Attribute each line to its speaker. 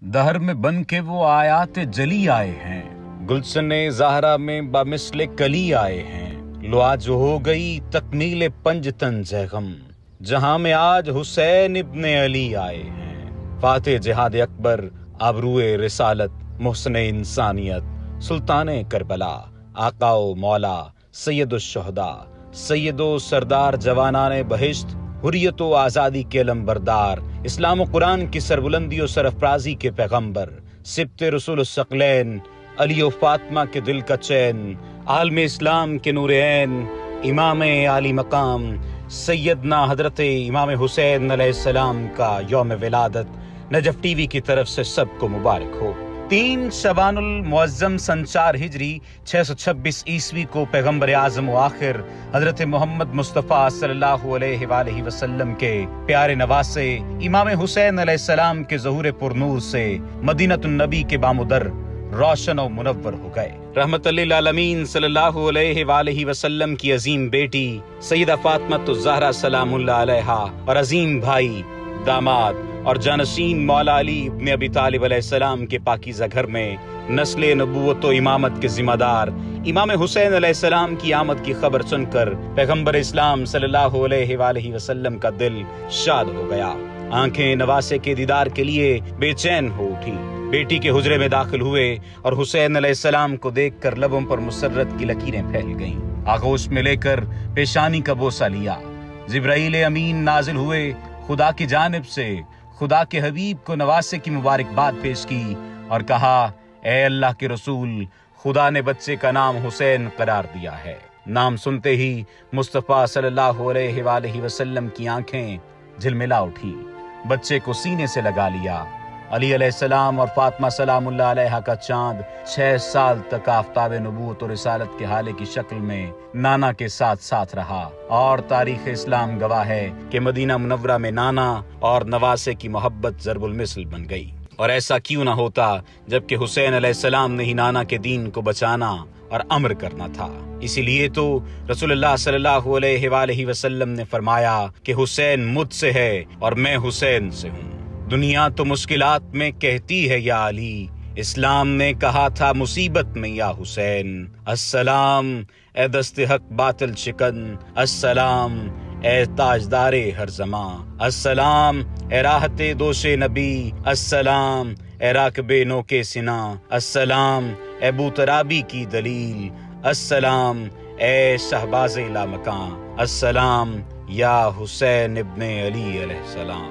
Speaker 1: دہر میں بن کے وہ آیات جلی آئے ہیں، گلشن زہرا میں بمثل کلی آئے ہیں۔ لو آج ہو گئی تکمیل پنجتن غم، جہاں میں آج حسین ابن علی آئے ہیں۔ فاتح جہاد اکبر، آبروئے رسالت، محسن انسانیت، سلطان کربلا، آقا و مولا، سید الشہداء، سید و سردار جوانان بہشت، حریت و آزادی کے علمبردار، اسلام و قرآن کی سربلندی و سرفرازی کے پیغمبر، سبط رسول الثقلین، علی و فاطمہ کے دل کا چین، عالم اسلام کے نور عین، امام عالی مقام سیدنا حضرت امام حسین علیہ السلام کا یوم ولادت نجف ٹی وی کی طرف سے سب کو مبارک ہو۔ 3 شعبان المعظم سن 4 ہجری 626 عیسوی کو پیغمبر اعظم و آخر حضرت محمد مصطفیٰ صلی اللہ علیہ وآلہ وسلم کے پیارے نواسے امام حسین علیہ السلام کے ظہور پر نور سے مدینۃ النبی کے بامدر روشن و منور ہو گئے۔ رحمت للعالمین صلی اللہ علیہ وآلہ وسلم کی عظیم بیٹی سیدہ فاطمہ الزہرا سلام اللہ علیہا اور عظیم بھائی، داماد اور جانشین مولا علی ابن ابی طالب علیہ السلام کے پاکیزہ گھر میں نسل نبوت و امامت کے ذمہ دار امام حسین علیہ السلام کی آمد کی خبر سن کر پیغمبر اسلام صلی اللہ علیہ وآلہ وسلم کا دل شاد ہو گیا۔ آنکھیں نواسے کے دیدار کے لیے بے چین ہو اٹھی۔ بیٹی کے حجرے میں داخل ہوئے اور حسین علیہ السلام کو دیکھ کر لبوں پر مسرت کی لکیریں پھیل گئیں۔ آغوش میں لے کر پیشانی کا بوسہ لیا۔ جبرائیل امین نازل ہوئے، خدا کی جانب سے خدا کے حبیب کو نواسے کی مبارکباد پیش کی اور کہا، اے اللہ کے رسول، خدا نے بچے کا نام حسین قرار دیا ہے۔ نام سنتے ہی مصطفیٰ صلی اللہ علیہ وآلہ وسلم کی آنکھیں جھلملا اٹھی، بچے کو سینے سے لگا لیا۔ علی علیہ السلام اور فاطمہ سلام اللہ علیہا کا چاند 6 سال تک آفتاب نبوت اور رسالت کے حالے کی شکل میں نانا کے ساتھ ساتھ رہا، اور تاریخ اسلام گواہ ہے کہ مدینہ منورہ میں نانا اور نواسے کی محبت ضرب المثل بن گئی۔ اور ایسا کیوں نہ ہوتا جبکہ حسین علیہ السلام نے ہی نانا کے دین کو بچانا اور امر کرنا تھا۔ اسی لیے تو رسول اللہ صلی اللہ علیہ وآلہ وسلم نے فرمایا کہ حسین مجھ سے ہے اور میں حسین سے ہوں۔ دنیا تو مشکلات میں کہتی ہے یا علی، اسلام نے کہا تھا مصیبت میں یا حسین۔ السلام اے دست حق باطل شکن، السلام اے تاجدار ہر زمان، السلام اے راحت دوش نبی، السلام اے راکب نو کے سنا، السلام اے بوترابی کی دلیل، السلام اے شہباز لامکاں، السلام یا حسین ابن علی علیہ السلام۔